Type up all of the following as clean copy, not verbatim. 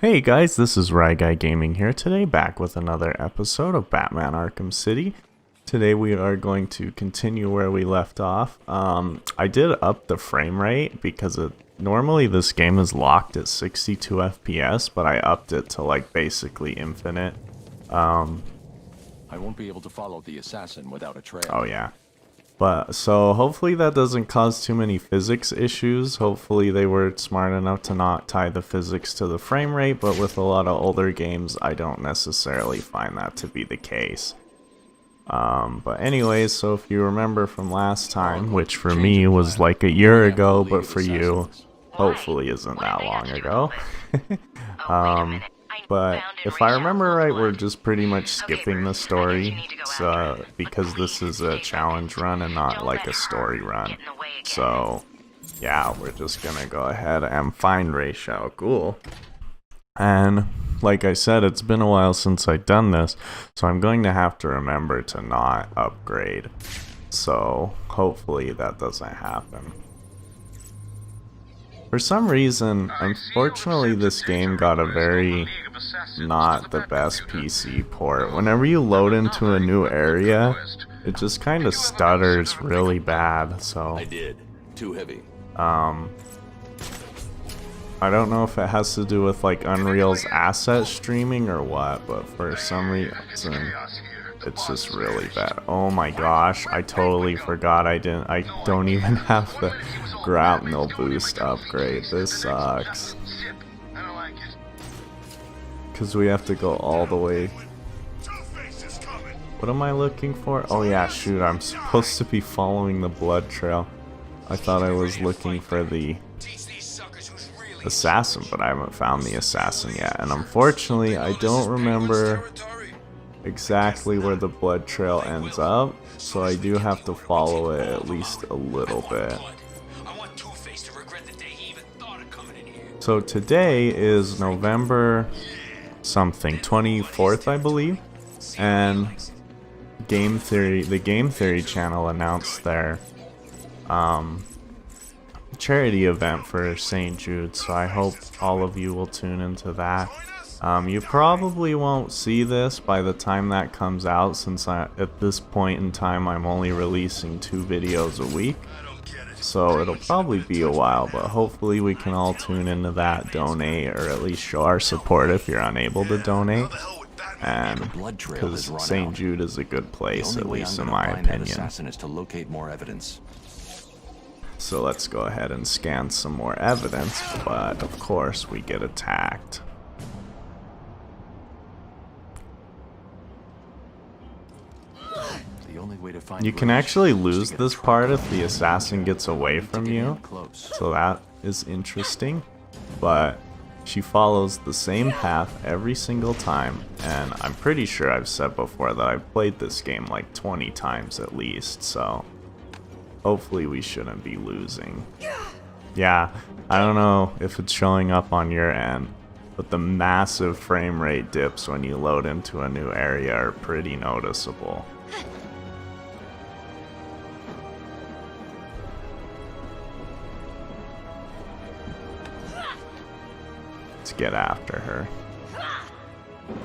Hey guys, this is RyGuyGaming here today, back with another episode of Batman Arkham City. Today we are going to continue where we left off. I did up the frame rate because normally this game is locked at 62 FPS, but I upped it to like basically infinite. I won't be able to follow the assassin without a trail. Oh yeah. But so hopefully that doesn't cause too many physics issues. Hopefully they were smart enough to not tie the physics to the frame rate, but with a lot of older games I don't necessarily find that to be the case. But anyways, so if you remember from last time, which for me was like a year ago, but for you hopefully isn't that long ago. But if I remember right, we're just pretty much skipping the story, so, because this is a challenge run and not like a story run. So yeah, we're just gonna go ahead and find Ra's al Ghul. And like I said, it's been a while since I've done this, so I'm going to have to remember to not upgrade. So hopefully that doesn't happen. For some reason, unfortunately, this game got a very not the best PC port. Whenever you load into a new area, it just kind of stutters really bad. So I did. Too heavy. I don't know if it has to do with like Unreal's asset streaming or what, but for some reason it's just really bad. Oh my gosh, I totally forgot I don't even have the grapnel boost upgrade. This sucks. Because we have to go all the way. What am I looking for? Oh yeah, shoot, I'm supposed to be following the blood trail. I thought I was looking for the assassin, but I haven't found the assassin yet. And unfortunately, I don't remember exactly where the blood trail ends up, so I do have to follow it at least a little bit. So today is November something, 24th I believe, and the Game Theory channel announced their charity event for St. Jude, so I hope all of you will tune into that. You probably won't see this by the time that comes out, since at this point in time I'm only releasing 2 videos a week, so it'll probably be a while, but hopefully we can all tune into that, donate, or at least show our support if you're unable to donate. And because St. Jude is a good place, at least in my opinion. So let's go ahead and scan some more evidence, but of course we get attacked. You can actually lose this part if the assassin gets away from you, so that is interesting, but she follows the same path every single time, and I'm pretty sure I've said before that I've played this game like 20 times at least, so hopefully we shouldn't be losing. Yeah, I don't know if it's showing up on your end, but the massive frame rate dips when you load into a new area are pretty noticeable. Let's get after her.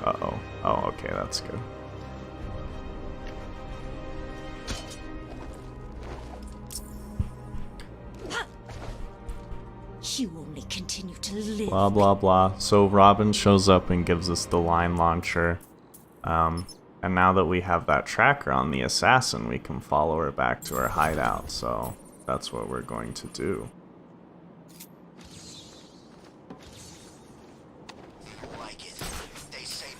Uh-oh. Oh, okay, that's good. You only continue to live. Blah blah blah. So Robin shows up and gives us the line launcher. And now that we have that tracker on the assassin, we can follow her back to her hideout. So that's what we're going to do.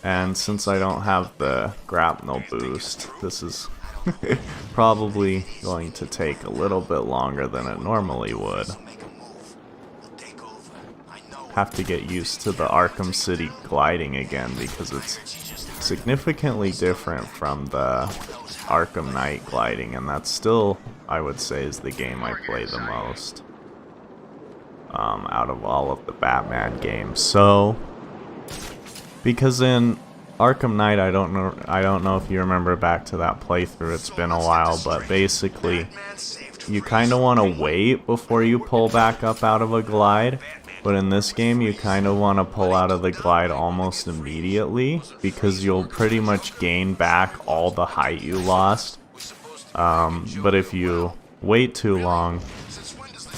And since I don't have the grapnel boost, this is probably going to take a little bit longer than it normally would. Have to get used to the Arkham City gliding again because it's significantly different from the Arkham Knight gliding, and that's still, I would say, is the game I play the most out of all of the Batman games. So because in Arkham Knight, I don't know if you remember back to that playthrough, it's been a while, but basically you kind of want to wait before you pull back up out of a glide, But in this game, you kind of want to pull out of the glide almost immediately, because you'll pretty much gain back all the height you lost. But if you wait too long,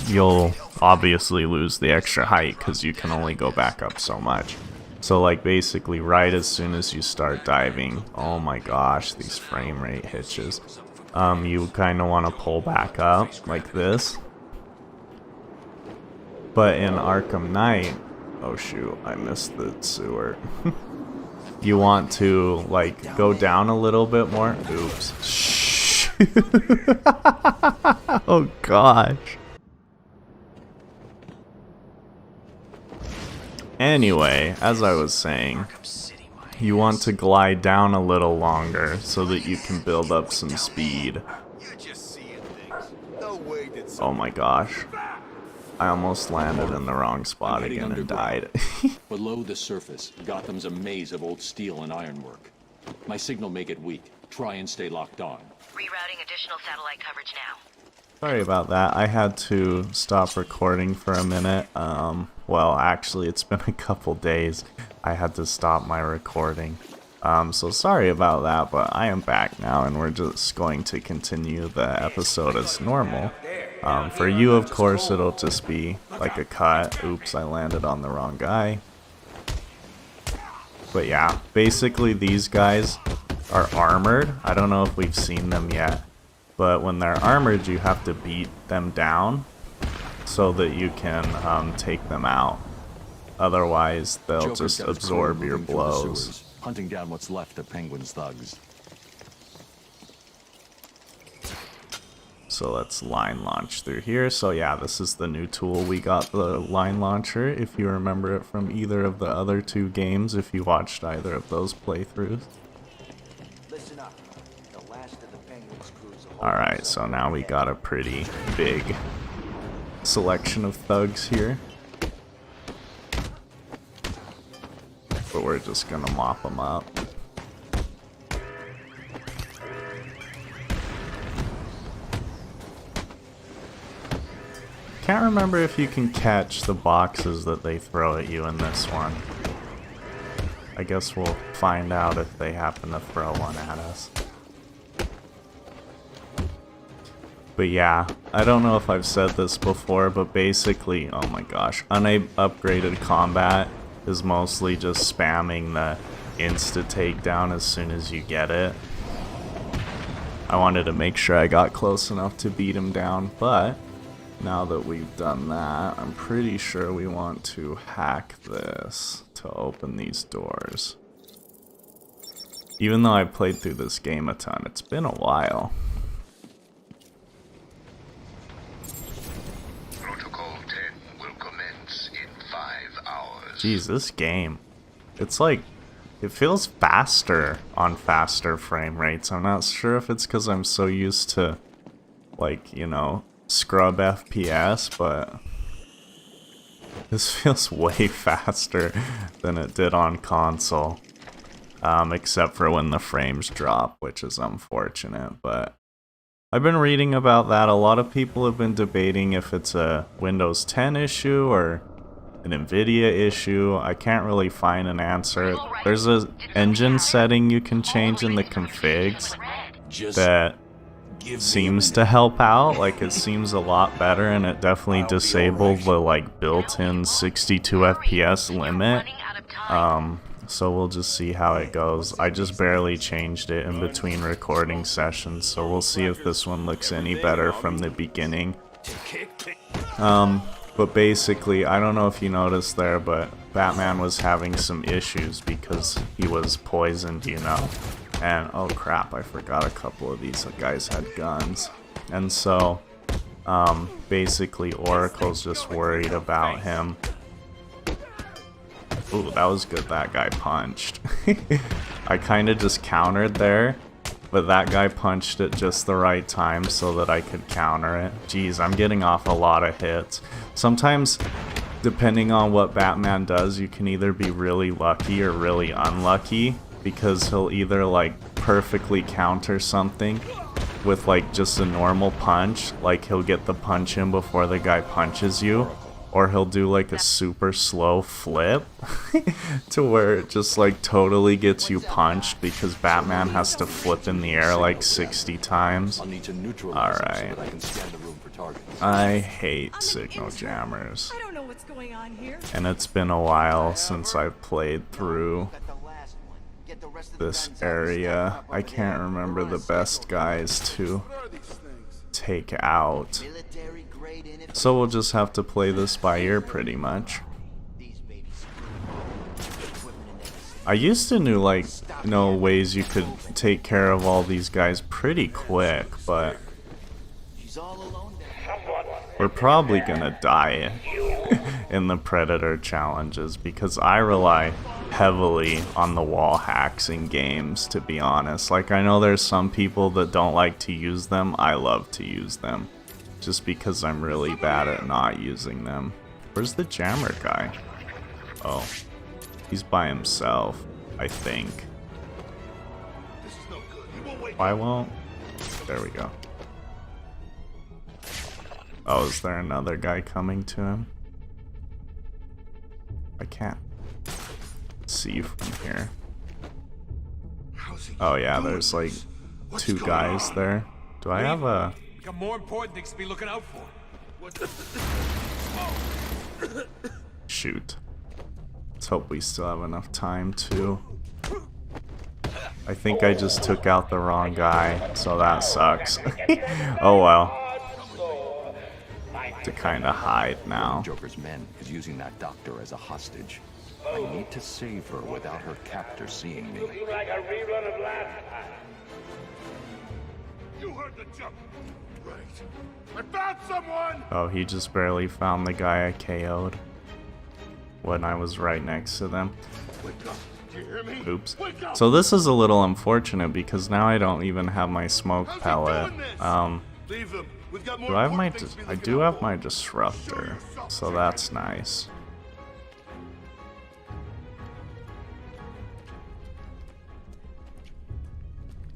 you'll obviously lose the extra height because you can only go back up so much. So like basically right as soon as you start diving, oh my gosh, these frame rate hitches. You kind of want to pull back up like this. But in Arkham Knight, oh shoot, I missed the sewer. You want to like go down a little bit more. Oops. Shh. Oh gosh. Anyway, as I was saying, you want to glide down a little longer so that you can build up some speed. Oh my gosh. I almost landed in the wrong spot again and died. Below the surface, Gotham's a maze of old steel and ironwork. My signal may get weak. Try and stay locked on. Rerouting additional satellite coverage now. Sorry about that. I had to stop recording for a minute. Well, actually, it's been a couple days. I had to stop my recording. So sorry about that, but I am back now, and we're just going to continue the episode as normal. For you, of course, it'll just be like a cut. Oops, I landed on the wrong guy. But yeah, basically these guys are armored. I don't know if we've seen them yet, but when they're armored, you have to beat them down so that you can take them out. Otherwise, they'll Joker's just got his crew absorb your moving through the blows. sewers, hunting down what's left of Penguin's thugs. So let's line launch through here. So yeah, this is the new tool. We got the line launcher, if you remember it from either of the other two games, if you watched either of those playthroughs. Listen up. The last of the Penguin's crew's Alright, so now we got a pretty big selection of thugs here. But we're just gonna mop them up. Can't remember if you can catch the boxes that they throw at you in this one. I guess we'll find out if they happen to throw one at us. But yeah, I don't know if I've said this before, but basically, oh my gosh, upgraded combat is mostly just spamming the insta takedown as soon as you get it. I wanted to make sure I got close enough to beat him down, but now that we've done that, I'm pretty sure we want to hack this to open these doors. Even though I played through this game a ton, it's been a while. Protocol 10 will commence in 5 hours. Jeez, this game, it's like, it feels faster on faster frame rates. I'm not sure if it's because I'm so used to, like, you know, scrub FPS, but this feels way faster than it did on console. Except for when the frames drop, which is unfortunate, but I've been reading about that. A lot of people have been debating if it's a Windows 10 issue or an Nvidia issue. I can't really find an answer. There's an engine setting you can change in the configs that seems to help out. Like, it seems a lot better, and it definitely disabled the like built-in 62 FPS limit. So we'll just see how it goes. I just barely changed it in between recording sessions, so we'll see if this one looks any better from the beginning. But basically, I don't know if you noticed there, but Batman was having some issues because he was poisoned, you know. And oh crap, I forgot a couple of these guys had guns. And so basically Oracle's just worried about him. Ooh, that was good, that guy punched. I kind of just countered there, but that guy punched at just the right time so that I could counter it. Jeez, I'm getting off a lot of hits. Sometimes, depending on what Batman does, you can either be really lucky or really unlucky, because he'll either like perfectly counter something with like just a normal punch, like he'll get the punch in before the guy punches you, Or he'll do like a super slow flip to where it just like totally gets you punched because Batman has to flip in the air like 60 times. I'll need to neutralize them so Alright. that I can scan the room for targets. I hate signal jammers. I don't know what's going on here. And it's been a while since I've played through Got the last one. Get the rest of the this guns out and area. stack up I over can't there. remember the best guys to What are these things? take out. Military grade in it. So we'll just have to play this by ear pretty much. These babies. Equipment in there. I used to know ways you could take care of all these guys pretty quick, but She's all alone there. we're probably gonna die in the Predator challenges because I rely heavily on the wall hacks in games, to be honest. Like, I know there's some people that don't like to use them. I love to use them just because I'm really bad at not using them. Where's the jammer guy? Oh, he's by himself, I think. This is no good. He won't wait. Why won't? There we go. Oh, is there another guy coming to him? I can't see from here. How's he Oh yeah, doing there's like this? What's 2 going guys on? there. Do I have a... We got more important things to be looking out for. Shoot. Let's hope we still have enough time to... I think I just took out the wrong guy, so that sucks. Oh well. To kind of hide now. Joker's men is using that doctor as a hostage. I need to save her without her captor seeing me. Like a rerun of last time. You heard the jump. Right. I found someone! Oh, he just barely found the guy I KO'd when I was right next to them. Wake up. Do you hear me? Oops. Wake up! So this is a little unfortunate because now I don't even have my smoke How's he pellet. doing this? Leave them. We've got more Do I have my... important things to be I looking do out have for. my disruptor, so that's nice.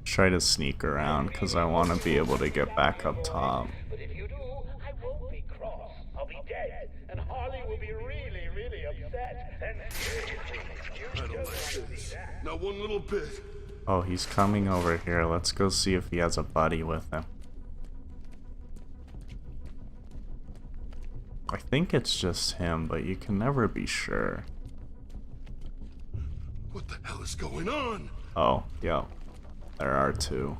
Try to sneak around because I want to be able to get back up top. But if you do, I won't be cross. I'll be dead. And Harley will be really, really upset. And seriously, you I don't don't like want to this. see that. Not one little bit. Oh, he's coming over here. Let's go see if he has a buddy with him. I think it's just him, but you can never be sure. What the hell is going on? Oh, yep. There are 2.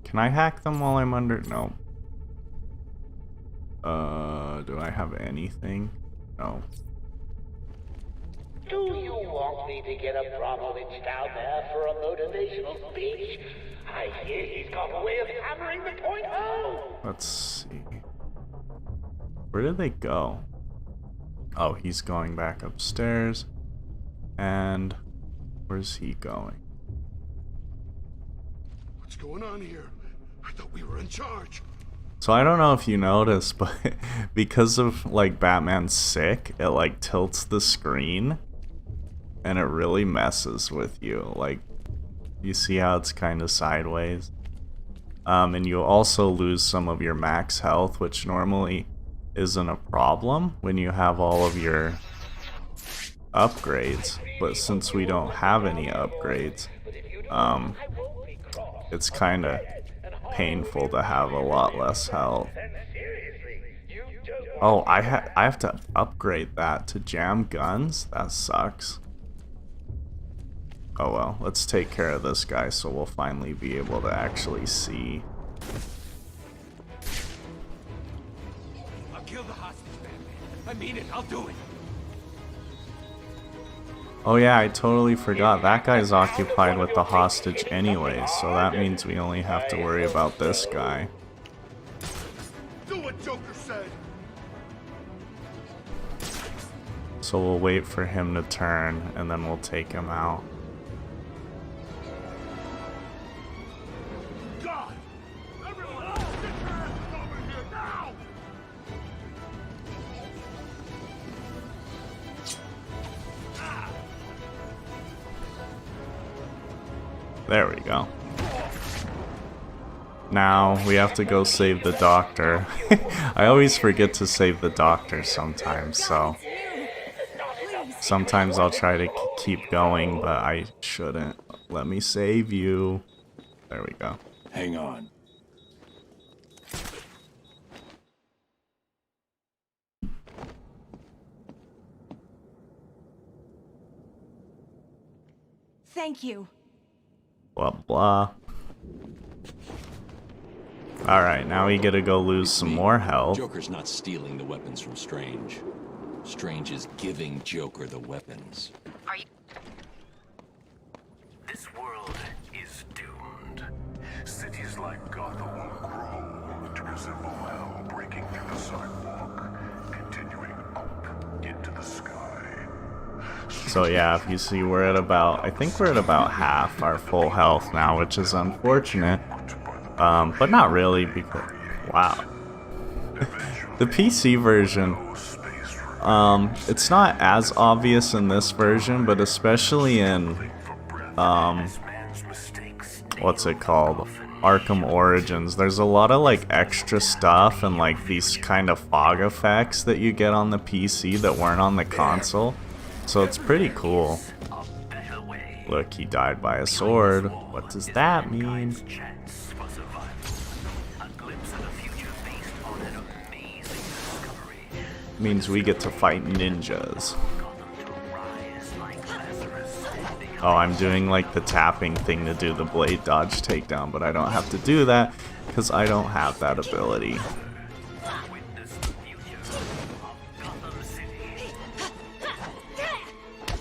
Can I hack them while I'm under? No. Do I have anything? No. Do you want me to get Abramovich down there for a motivational speech? I hear he's got a way of hammering the point home. Let's see. Where did they go? Oh, he's going back upstairs. And where's he going? What's going on here? I thought we were in charge. So I don't know if you noticed, but because of like Batman's sick, it like tilts the screen and it really messes with you. Like, you see how it's kind of sideways? And you also lose some of your max health, which normally isn't a problem when you have all of your upgrades. But since we don't have any upgrades, it's kind of painful to have a lot less health. Oh, I have to upgrade that to jam guns? That sucks. Oh well, let's take care of this guy so we'll finally be able to actually see. I'll kill the hostage, Batman. I mean it. I'll do it. Oh yeah, I totally forgot. That guy's occupied with the hostage anyway, so that means we only have to worry about this guy. Do what Joker said. So we'll wait for him to turn, and then we'll take him out. God! Everyone, get your asses over here now! There we go. now. We have to go save the doctor. I always forget to save the doctor sometimes, so sometimes I'll try to keep going, but I shouldn't. Let me save you. There we go. Hang on. Thank you. Blah blah. Alright, now we gotta go lose some more health. Joker's not stealing the weapons from Strange. Strange is giving Joker the weapons. Are you... This world is doomed. Cities like Gotham will grow to resemble hell, breaking through the sidewalk, continuing up into the sky. So yeah, if you see, we're at about, I think we're at about half our full health now, which is unfortunate. But not really, because, wow. The PC version, it's not as obvious in this version, but especially in, what's it called? Arkham Origins, there's a lot of like extra stuff and like these kind of fog effects that you get on the PC that weren't on the console. So it's pretty cool. Look, he died by a sword. What does that mean? Means we get to fight ninjas. Oh, I'm doing like the tapping thing to do the blade dodge takedown, but I don't have to do that because I don't have that ability.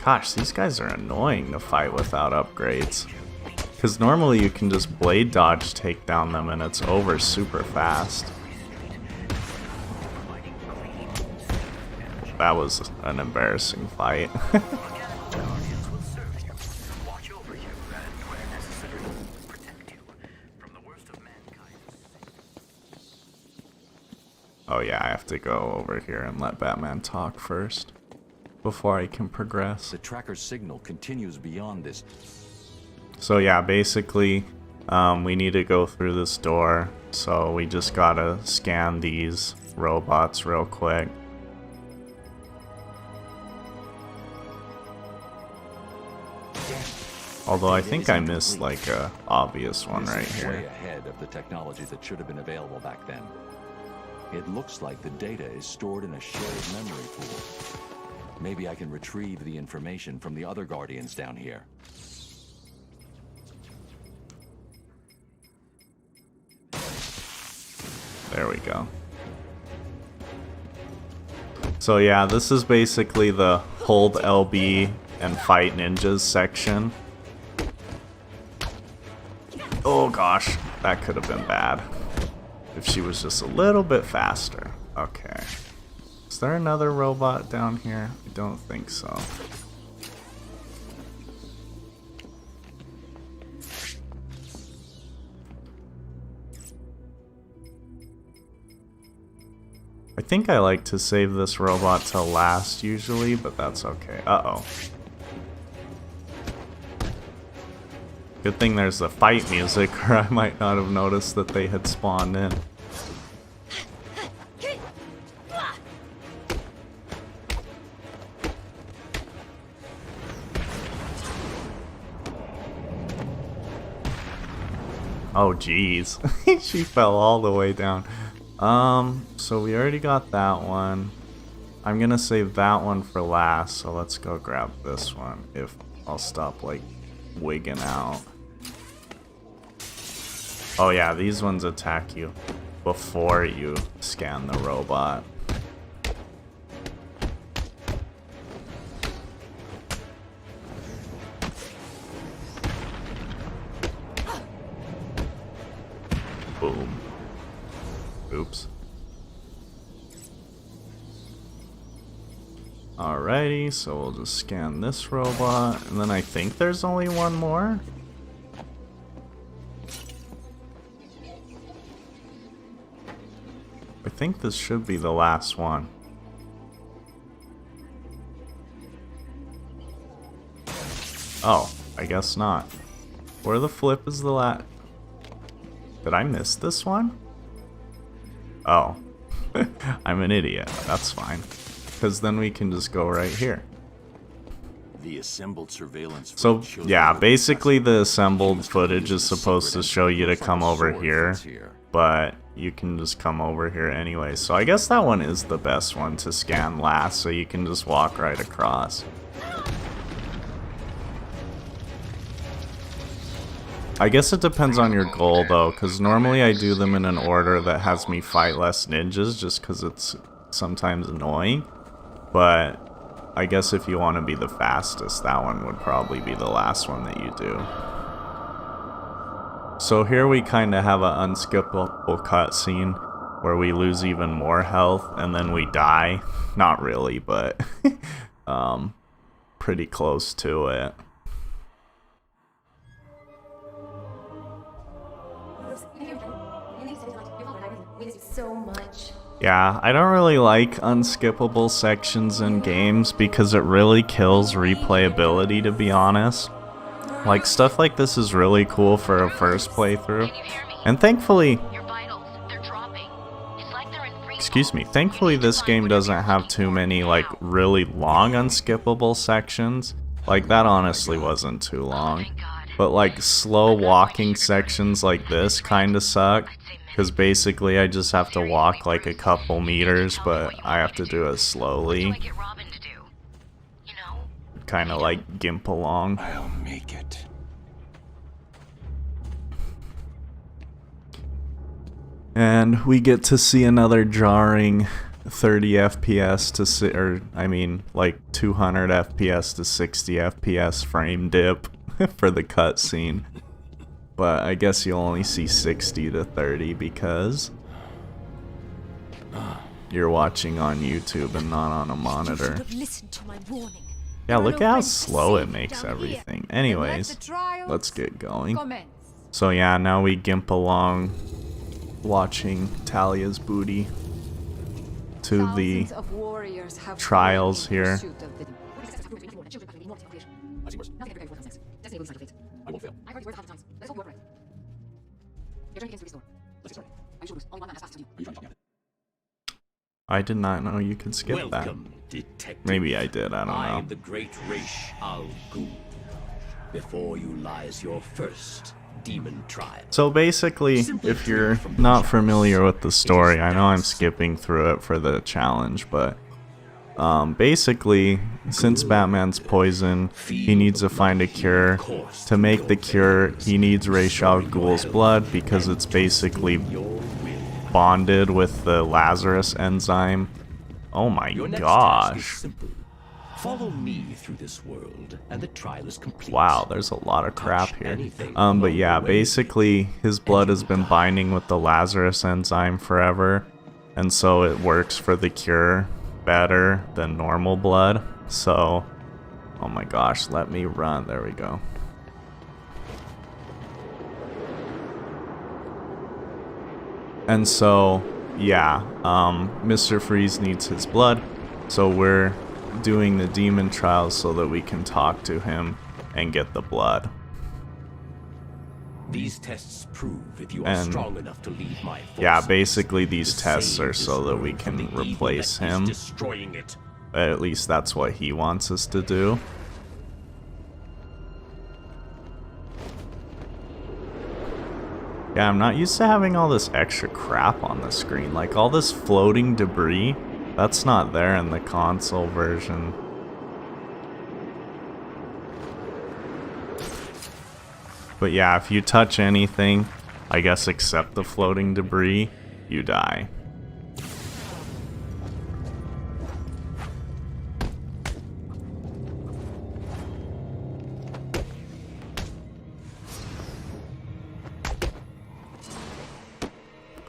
Gosh, these guys are annoying to fight without upgrades. Because normally you can just blade dodge take down them and it's over super fast. That was an embarrassing fight. Oh yeah, I have to go over here and let Batman talk first before I can progress. The tracker's signal continues beyond this. So yeah, basically, we need to go through this door. So we just gotta scan these robots real quick. Although I think I missed like a obvious one right This is way here. ahead of the technology that should have been available back then. It looks like the data is stored in a shared memory pool. Maybe I can retrieve the information from the other Guardians down here. There we go. So yeah, this is basically the hold LB and fight ninjas section. Oh gosh, that could have been bad if she was just a little bit faster. Okay. Is there another robot down here? I don't think so. I think I like to save this robot till last usually, but that's okay. Uh-oh. Good thing there's the fight music, or I might not have noticed that they had spawned in. Oh geez, she fell all the way down. So we already got that one. I'm gonna save that one for last, so let's go grab this one if I'll stop like wigging out. Oh yeah, these ones attack you before you scan the robot. Boom. Oops. Alrighty, so we'll just scan this robot, and then I think there's only one more. I think this should be the last one. Oh, I guess not. Where the flip is the last? Did I miss this one? Oh. I'm an idiot. That's fine. Because then we can just go right here. The assembled surveillance. So, yeah, basically the assembled footage is supposed to show you to come over here. But you can just come over here anyway. So I guess that one is the best one to scan last, so you can just walk right across. I guess it depends on your goal though, because normally I do them in an order that has me fight less ninjas just because it's sometimes annoying. But I guess if you want to be the fastest, that one would probably be the last one that you do. So here we kind of have an unskippable cutscene where we lose even more health and then we die. Not really, but pretty close to it. So much. Yeah, I don't really like unskippable sections in games because it really kills replayability, to be honest. Like, stuff like this is really cool for a first playthrough. And thankfully... Excuse me, thankfully this game doesn't have too many, like, really long unskippable sections. Like, that honestly wasn't too long. But, like, slow walking sections like this kinda suck. Because basically I just have to walk like a couple meters, but I have to do it slowly. Kind of like gimp along. I'll make it. And we get to see another jarring 30 FPS to like 200 FPS to 60 FPS frame dip for the cutscene. But I guess you'll only see 60 to 30 because you're watching on YouTube and not on a monitor. Yeah, look at how slow it makes everything. Anyways, let's get going. So yeah, now we gimp along watching Talia's booty to the trials here. I won't fail. I've already worked half the times. Let's hope you work right. Your journey begins to restore. Let's get started. I'm sure only one man has access to you. Are you trying to talk me? I did not know you could skip Welcome, that. detective. Maybe I did, I don't know. I am the great Rish Al Ghul. Before you lies your first demon trial. So basically, if you're not familiar with the story, I know I'm skipping through it for the challenge, but basically, since Batman's poison, he needs to find a cure. To make the cure, he needs Ra's al Ghul's blood because it's basically bonded with the Lazarus enzyme. Oh my gosh. Follow me through this world, and the trial is complete. Wow, there's a lot of crap here. But yeah, basically, his blood has been binding with the Lazarus enzyme forever, and so it works for the cure better than normal blood. So, oh my gosh, let me run. There we go. And so, yeah, Mr. Freeze needs his blood, so we're doing the demon trials so that we can talk to him and get the blood. These tests prove if you are strong enough to lead my forces. Yeah, basically these tests are so that we can replace him. At least that's what he wants us to do. Yeah, I'm not used to having all this extra crap on the screen. Like all this floating debris, that's not there in the console version. But yeah, if you touch anything, I guess except the floating debris, you die.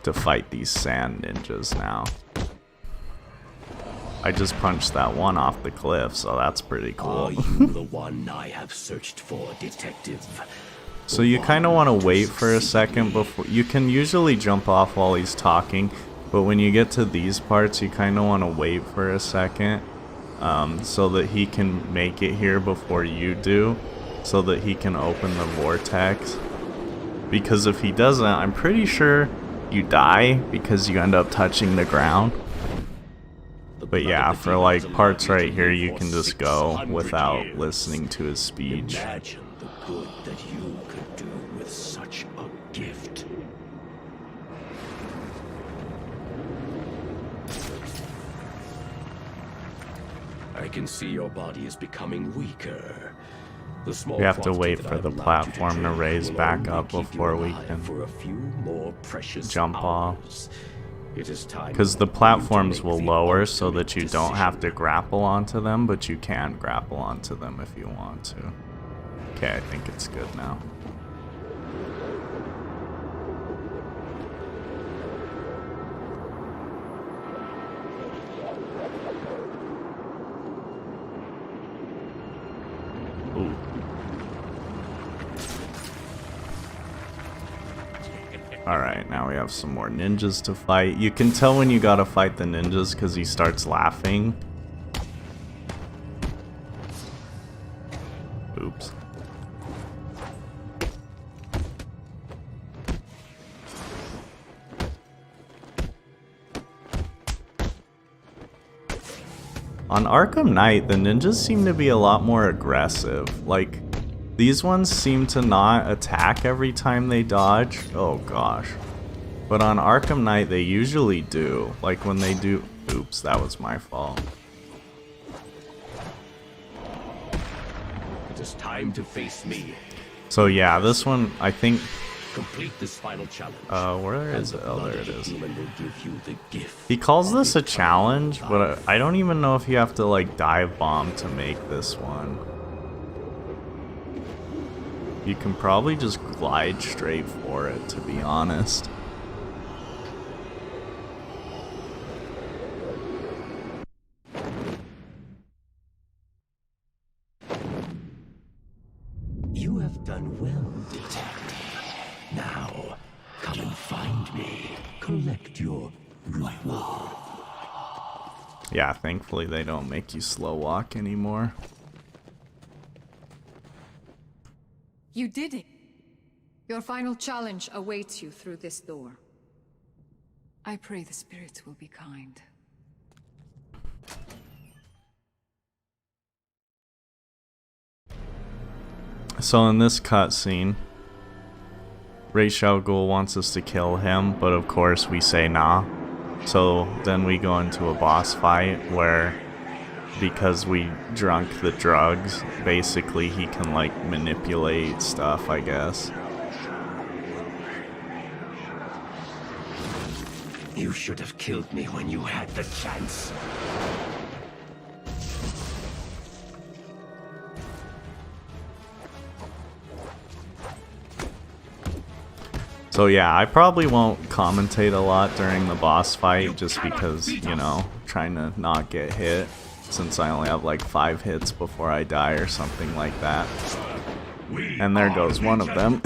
To fight these sand ninjas now. I just punched that one off the cliff, so that's pretty cool. Are you the one I have searched for, detective? So you kind of want to wait for a second before... You can usually jump off while he's talking, but when you get to these parts, you kind of want to wait for a second so that he can make it here before you do, so that he can open the vortex. Because if he doesn't, I'm pretty sure you die because you end up touching the ground. But yeah, for like parts right here, you can just go without listening to his speech. Imagine the good that you could do with such a gift. I can see your body is becoming weaker. The small We have to quantity wait that for I've the allowed you platform to take raise will back only up keep you before we alive can for a few more precious jump off. hours. It is time Because the for you to platforms make will the lower so ultimate that you don't have to decision. grapple onto them, but you can grapple onto them if you want to. Okay, I think it's good now. Ooh. Alright, now we have some more ninjas to fight. You can tell when you gotta fight the ninjas because he starts laughing. Oops. On Arkham Knight, the ninjas seem to be a lot more aggressive. Like, these ones seem to not attack every time they dodge. Oh gosh. But on Arkham Knight, they usually do. Like when they do... Oops, that was my fault. It is time to face me. So yeah, this one, I think... Complete this final challenge. Where is it? Oh, there it is. Demon will give you the gift. He calls this a challenge, but I don't even know if you have to like dive bomb to make this one. You can probably just glide straight for it, to be honest. You have done well, detective. Now, come and find me. Collect your reward. Yeah, thankfully they don't make you slow walk anymore. You did it. Your final challenge awaits you through this door. I pray the spirits will be kind. So in this cutscene, Ra's al Ghul wants us to kill him, but of course we say nah. So then we go into a boss fight where, because we drunk the drugs, basically he can like manipulate stuff, I guess. You should have killed me when you had the chance. So yeah, I probably won't commentate a lot during the boss fight just because, you know, trying to not get hit, since I only have like 5 hits before I die or something like that. And there goes one of them.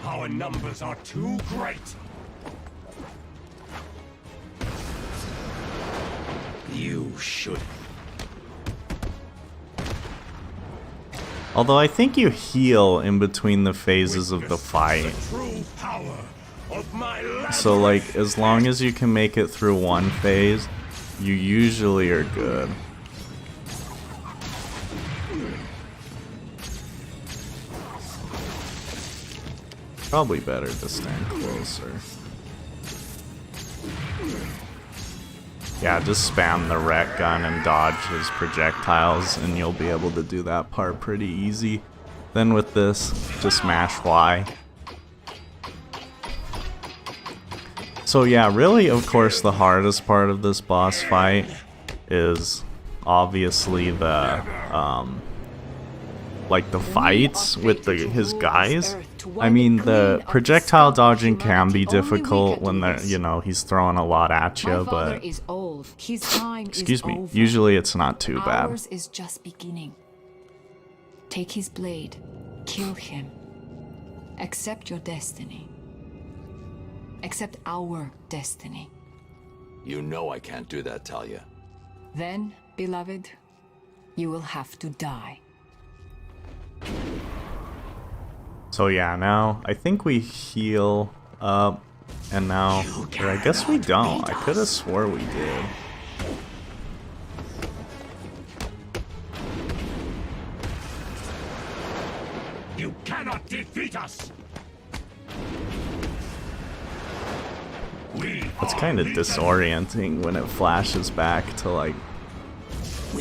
Our numbers are too great. You should. Although I think you heal in between the phases of the fight. True power of my So like, as long as you can make it through one phase, you usually are good. Probably better to stand closer. Yeah, just spam the rec gun and dodge his projectiles and you'll be able to do that part pretty easy. Then with this, just mash Y. So yeah, really of course the hardest part of this boss fight is obviously the like the fights with his guys. I mean, the projectile dodging can be difficult when they're, you know, he's throwing a lot at you, but excuse me, usually it's not too bad. Ours is just beginning. Take his blade, kill him. Accept your destiny. Accept our destiny. You know I can't do that, Talia. Then, beloved, you will have to die. So yeah, now I think we heal up, and now, or I guess we don't. I could have swore we did. You cannot defeat us! It's kind of disorienting when it flashes back to like...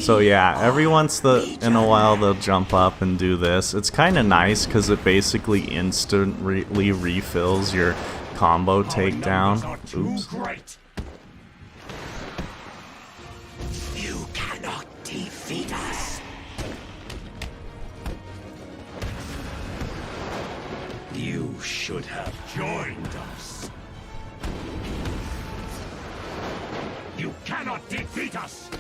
So yeah, every once in a while they'll jump up and do this. It's kind of nice because it basically instantly refills your combo takedown. Oops. You cannot defeat us. You should have joined us. You cannot defeat us!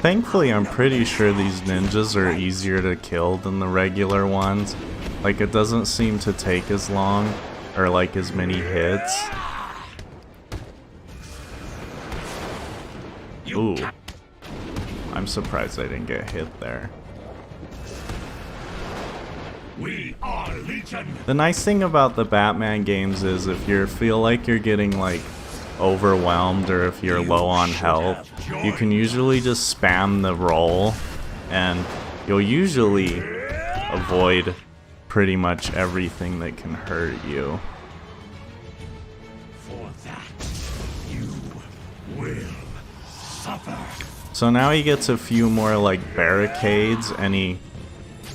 Thankfully, I'm pretty sure these ninjas are easier to kill than the regular ones. Like, it doesn't seem to take as long, or like as many hits. Ooh. I'm surprised I didn't get hit there. We are Legion! The nice thing about the Batman games is if you feel like you're getting like overwhelmed or if you're low on health, you can usually just spam the roll and you'll usually avoid pretty much everything that can hurt you. For that, you will suffer. So now he gets a few more like barricades, and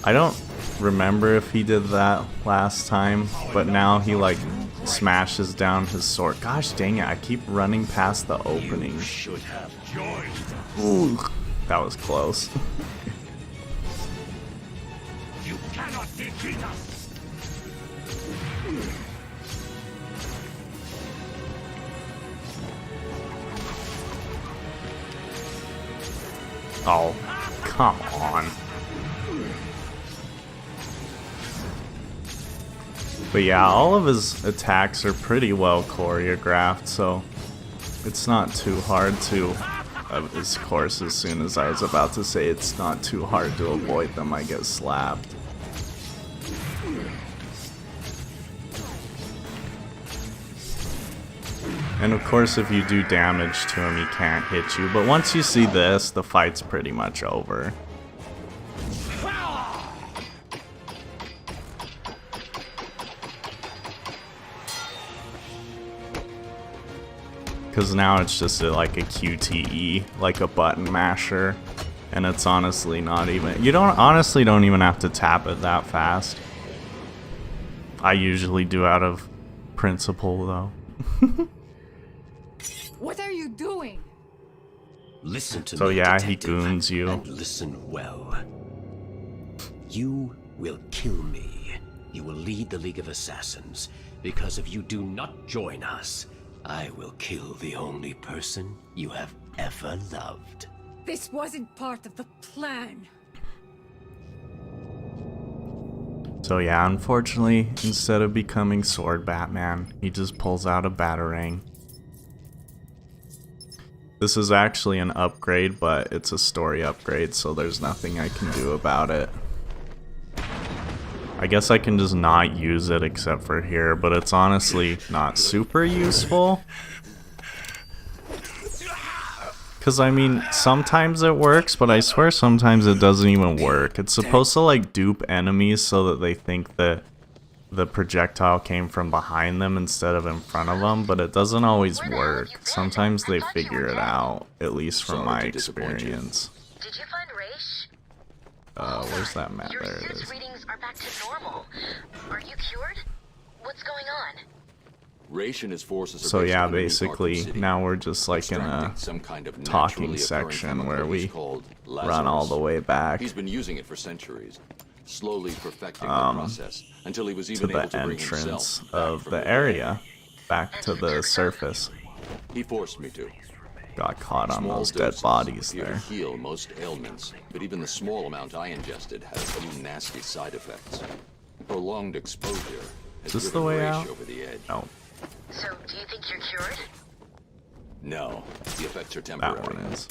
I don't remember if he did that last time, but now he like smashes down his sword. Gosh dang it, I keep running past the opening. You should have joined. Ooh, that was close. You cannot defeat us. Oh, come on. But yeah, all of his attacks are pretty well choreographed, so it's not too hard to, of course, as soon as I was about to say it's not too hard to avoid them, I get slapped. And of course, if you do damage to him, he can't hit you, but once you see this, the fight's pretty much over. Because now it's just like a QTE, like a button masher, and it's honestly not even, you honestly don't even have to tap it that fast. I usually do out of principle though. What are you doing? Listen to So me, yeah, detective, he goons you. and listen well. You will kill me. You will lead the League of Assassins, because if you do not join us, I will kill the only person you have ever loved. This wasn't part of the plan. So yeah, unfortunately, instead of becoming Sword Batman, he just pulls out a Batarang. This is actually an upgrade, but it's a story upgrade, so there's nothing I can do about it. I guess I can just not use it except for here, but it's honestly not super useful. Because, I mean, sometimes it works, but I swear sometimes it doesn't even work. It's supposed to, like, dupe enemies so that they think that the projectile came from behind them instead of in front of them, but it doesn't always work. Sometimes they figure it out, at least from my experience. Did you find Raish? Where's that map? Your There it sense is. readings are back to normal. Are you cured? What's going on? Raish and his forces are So based yeah, underneath basically, Arkham City, now we're just like in a extracting some kind of talking naturally occurring section chemical where he's we called run all the Lazarus. way back He's been using it for centuries, slowly perfecting the process until he was to even able the to bring entrance himself back of from the dead. area, back to the surface. He forced me to. Got caught on Small those dead doses bodies appear to there. heal most ailments, but even the small amount I ingested has a few nasty side effects. Prolonged exposure has Is this the driven way Raish out? over the edge. No, So, do you think you're cured? No, the effects are that temporary. one is.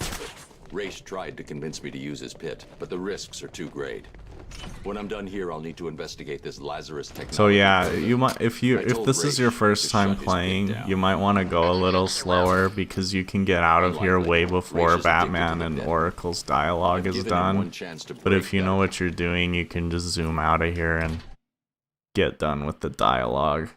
Race tried to convince me to use his pit, but the risks are too great. When I'm done here, I'll need to investigate this Lazarus technology. So yeah, you might if this is your first time playing, you might want to go a little slower because you can get out of here way before Batman and Oracle's dialogue is done. But if you know what you're doing, you can just zoom out of here and get done with the dialogue.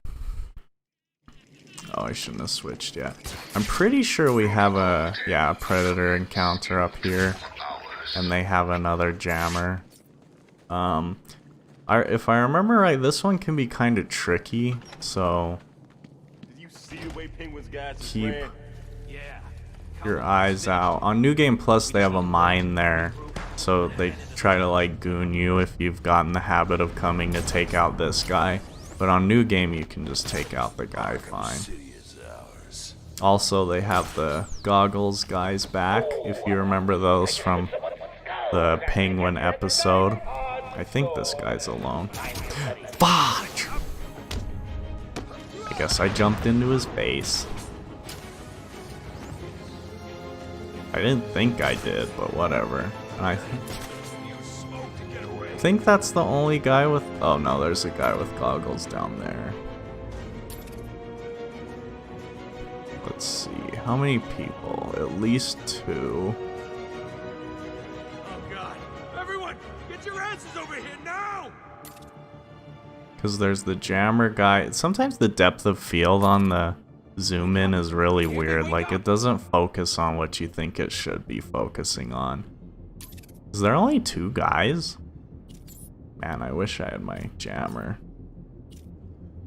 Oh, I shouldn't have switched yet. I'm pretty sure we have a Predator encounter up here, and they have another jammer. If I remember right, this one can be kind of tricky, so keep your eyes out. On New Game Plus, they have a mine there, so they try to like goon you if you've gotten the habit of coming to take out this guy. But on New Game, you can just take out the guy fine. Also, they have the goggles guys back, if you remember those from the Penguin episode. I think this guy's alone. Fudge! I guess I jumped into his base. I didn't think I did, but whatever. I think that's the only guy with... Oh no, there's a guy with goggles down there. Let's see, how many people? At least 2. Because there's the jammer guy. Sometimes the depth of field on the zoom in is really weird. Like, it doesn't focus on what you think it should be focusing on. Is there only 2 guys? Man, I wish I had my jammer.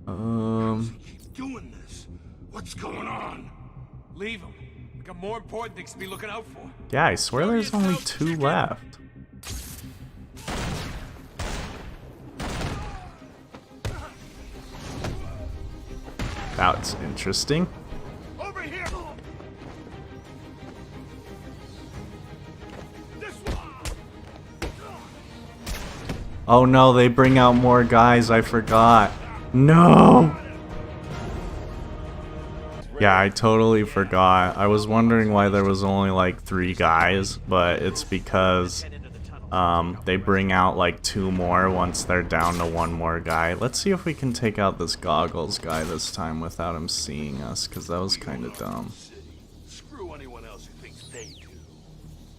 Keep doing this. What's going on? Leave him. We got more important things to be looking out for. Yeah, I swear there's only 2 left. That's interesting. Over here. Oh no, they bring out more guys, I forgot. No! Yeah, I totally forgot. I was wondering why there was only like 3 guys, but it's because they bring out like 2 more once they're down to 1 more guy. Let's see if we can take out this goggles guy this time without him seeing us, because that was kind of dumb.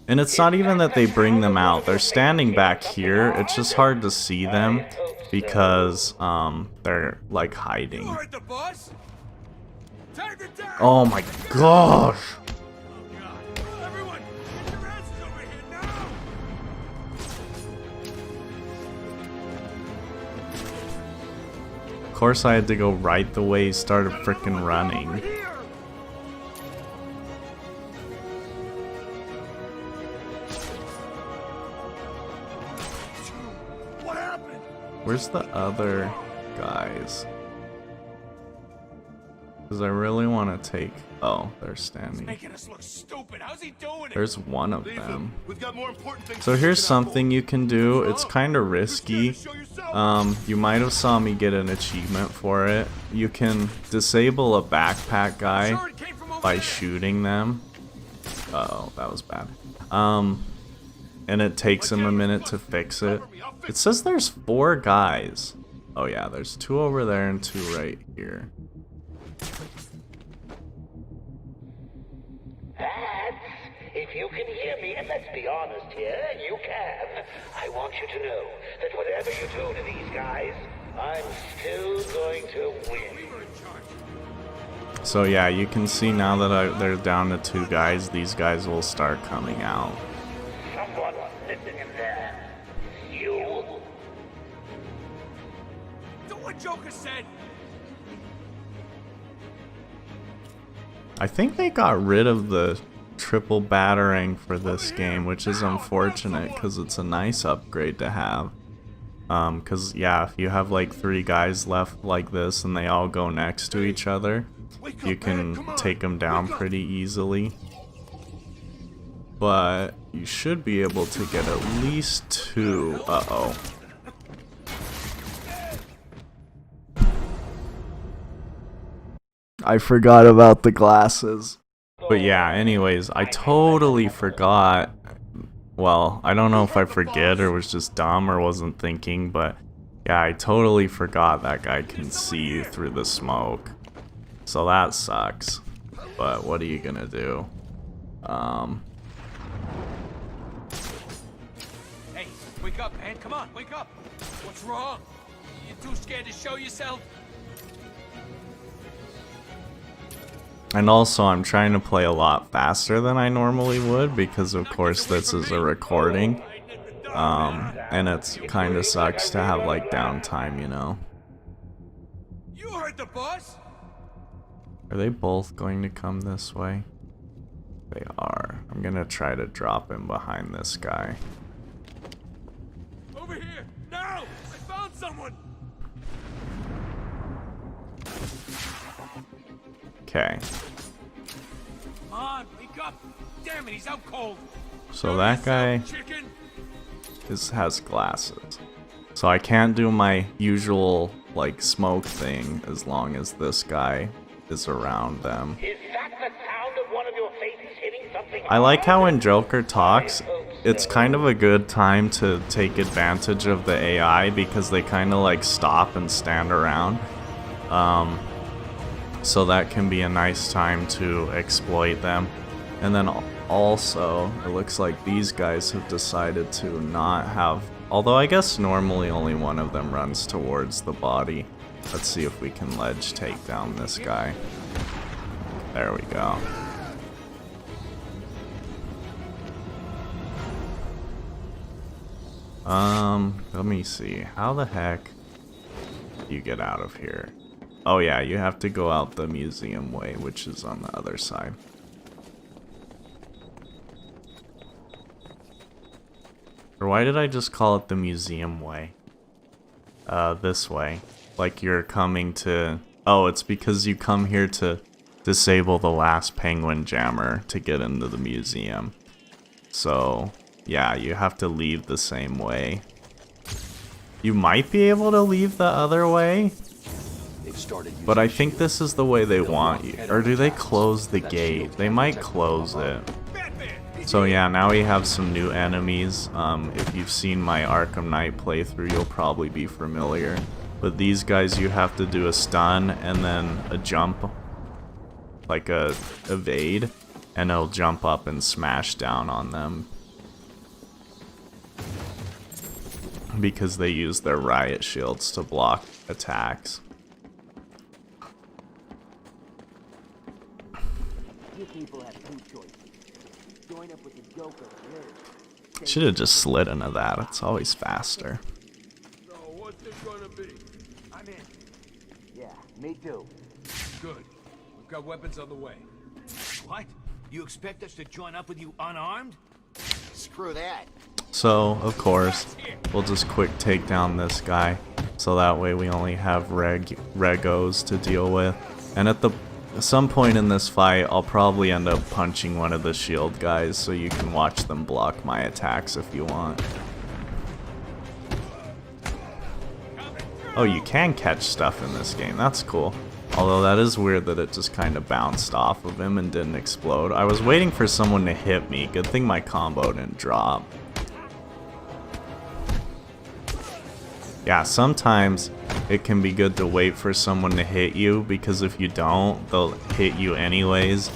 And it's not even that they bring them out. They're standing back here. It's just hard to see them because they're like hiding. Oh my gosh! Of course I had to go right the way he started frickin' running. Where's the other guys? Because I really want to take... Oh, they're standing. There's one of them. So here's something you can do. It's kind of risky. You might have saw me get an achievement for it. You can disable a backpack guy by shooting them. Uh-oh, that was bad. And it takes him a minute to fix it. It says there's 4 guys. Oh yeah, there's 2 over there and 2 right here. That's, if you can hear me, and let's be honest here, you can. I want you to know that whatever you do to these guys, I'm still going to win. So yeah, you can see now that they're down to 2 guys, these guys will start coming out. Someone listening in there. You. Do what Joker said. I think they got rid of the triple battering for this game, which is unfortunate because it's a nice upgrade to have. Because yeah, if you have like 3 guys left like this and they all go next to each other, you can take them down pretty easily. But you should be able to get at least 2. Uh-oh. I forgot about the glasses. But yeah, anyways, I totally forgot. Well, I don't know if I forget or was just dumb or wasn't thinking, but yeah, I totally forgot that guy can see you through the smoke. So that sucks. But what are you gonna do? Hey, wake up, man. Come on, wake up. What's wrong? You too scared to show yourself? And also, I'm trying to play a lot faster than I normally would because, of course, this is a recording. And it's kind of sucks to have, like, downtime, you know? You heard the boss? Are they both going to come this way? They are. I'm gonna try to drop him behind this guy. Over here! Now! I found someone! Okay. Come on, wake up! Damn it, he's out cold! So that guy has glasses. So I can't do my usual, like, smoke thing as long as this guy is around them. Is that the sound of one of your faces hitting something? I like how when Joker talks, it's kind of a good time to take advantage of the AI because they kind of like stop and stand around. So that can be a nice time to exploit them. And then also, it looks like these guys have decided to not have... Although I guess normally only one of them runs towards the body. Let's see if we can ledge take down this guy. There we go. Let me see. How the heck do you get out of here? Oh yeah, you have to go out the museum way, which is on the other side. Or why did I just call it the museum way? This way. Like you're coming to... Oh, it's because you come here to disable the last penguin jammer to get into the museum. So, yeah, you have to leave the same way. You might be able to leave the other way, but I think this is the way they want you. Or do they close the gate? They might close it. So yeah, now we have some new enemies. If you've seen my Arkham Knight playthrough, you'll probably be familiar. But these guys, you have to do a stun and then a jump, like a evade, and it'll jump up and smash down on them. Because they use their riot shields to block attacks. You people have two choices. Join up with the Joker or live. Should have just slid into that. It's always faster. So what's it gonna be? I'm in. Yeah, me too. Good. We've got weapons on the way. What? You expect us to join up with you unarmed? Screw that. So, of course, we'll just quick take down this guy. So that way we only have regos to deal with. And at some point in this fight, I'll probably end up punching one of the shield guys so you can watch them block my attacks if you want. Oh, you can catch stuff in this game. That's cool. Although that is weird that it just kind of bounced off of him and didn't explode. I was waiting for someone to hit me. Good thing my combo didn't drop. Yeah, sometimes it can be good to wait for someone to hit you, because if you don't, they'll hit you anyways,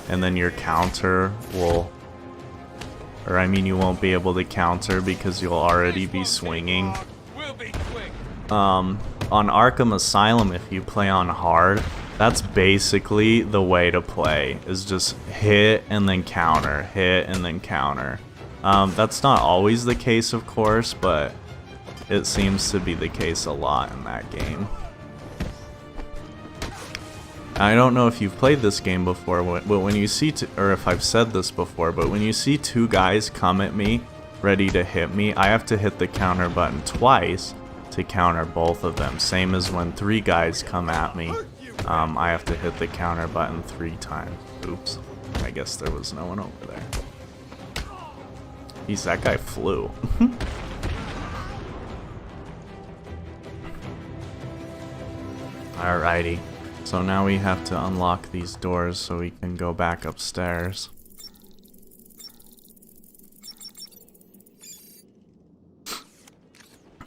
and then your counter will... Or I mean, you won't be able to counter because you'll already be swinging. On Arkham Asylum, if you play on hard, that's basically the way to play, is just hit and then counter, hit and then counter. That's not always the case, of course, but it seems to be the case a lot in that game. I don't know if you've played this game before, but when you see, or if I've said this before, but when you see two guys come at me, ready to hit me, I have to hit the counter button twice to counter both of them. Same as when three guys come at me, I have to hit the counter button 3 times. Oops, I guess there was no one over there. Jeez, that guy flew. Alrighty, So now we have to unlock these doors so we can go back upstairs.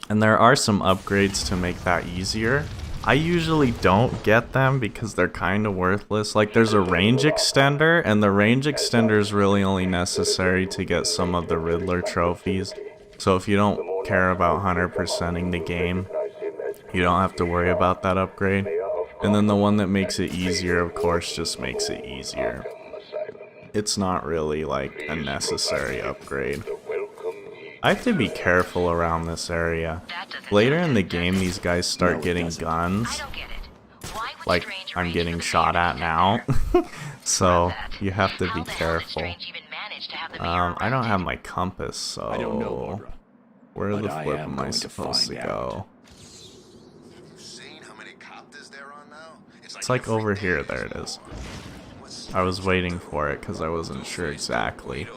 And there are some upgrades to make that easier. I usually don't get them because they're kind of worthless. Like there's a range extender, and the range extender is really only necessary to get some of the Riddler trophies. So if you don't care about 100%ing the game, you don't have to worry about that upgrade. And then the one that makes it easier, of course, just makes it easier. It's not really like a necessary upgrade. I have to be careful around this area. Later in the game, these guys start getting guns. Like I'm getting shot at now. So you have to be careful. I don't have my compass, so where the flip am I supposed to go? It's like over here. There it is. I was waiting for it because I wasn't sure exactly.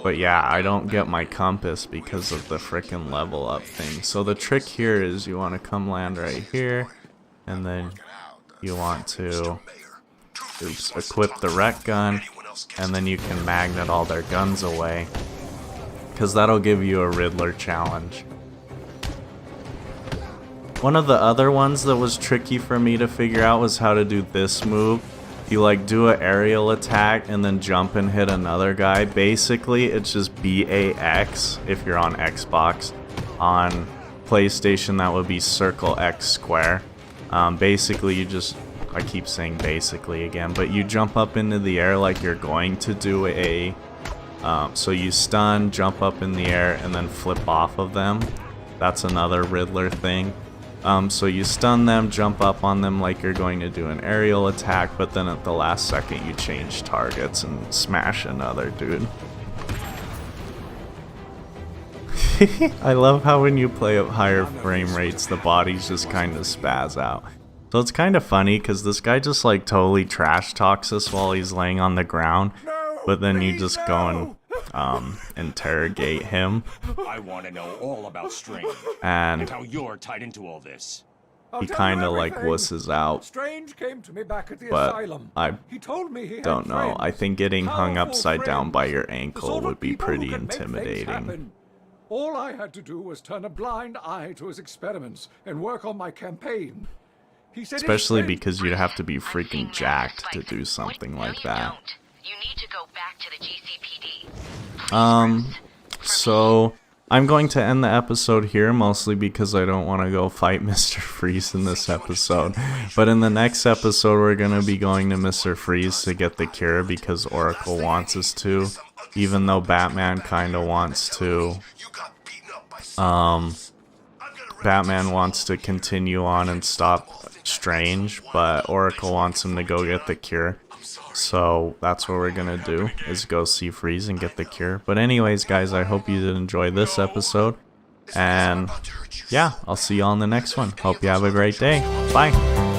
But yeah, I don't get my compass because of the frickin' level up thing. So the trick here is you want to come land right here, and then you want to equip the rec gun, and then you can magnet all their guns away, because that'll give you a Riddler challenge. One of the other ones that was tricky for me to figure out was how to do this move. You like do an aerial attack and then jump and hit another guy. Basically, it's just BAX if you're on Xbox. On PlayStation, that would be circle X square. Basically, you just, I keep saying basically again, but you jump up into the air like you're going to do a, so you stun, jump up in the air, and then flip off of them. That's another Riddler thing. So you stun them, jump up on them like you're going to do an aerial attack, but then at the last second you change targets and smash another dude. I love how when you play at higher frame rates, the bodies just kind of spaz out. So it's kind of funny because this guy just like totally trash talks us while he's laying on the ground, but then you just go and interrogate him. I want to know all about Strange and how you're tied into all this. He kind of like wusses out. Strange came to me back at the but asylum. I He told me he had don't know. friends, I think getting hung powerful upside down by your friends, the ankle sort of would be people who pretty can make things intimidating. happen. All I had to do was turn a blind eye to his experiments and work on my campaign. He said Especially because you'd have to be freaking jacked to do something like that. You need to go back to the GCPD. So I'm going to end the episode here, mostly because I don't want to go fight Mr. Freeze in this episode. But in the next episode, we're going to be going to Mr. Freeze to get the cure because Oracle wants us to, even though Batman kind of wants to. Batman wants to continue on and stop Strange, but Oracle wants him to go get the cure. So that's what we're gonna do, is go see Freeze and get the cure. But anyways, guys, I hope you did enjoy this episode. And yeah, I'll see you all in the next one. Hope you have a great day. Bye.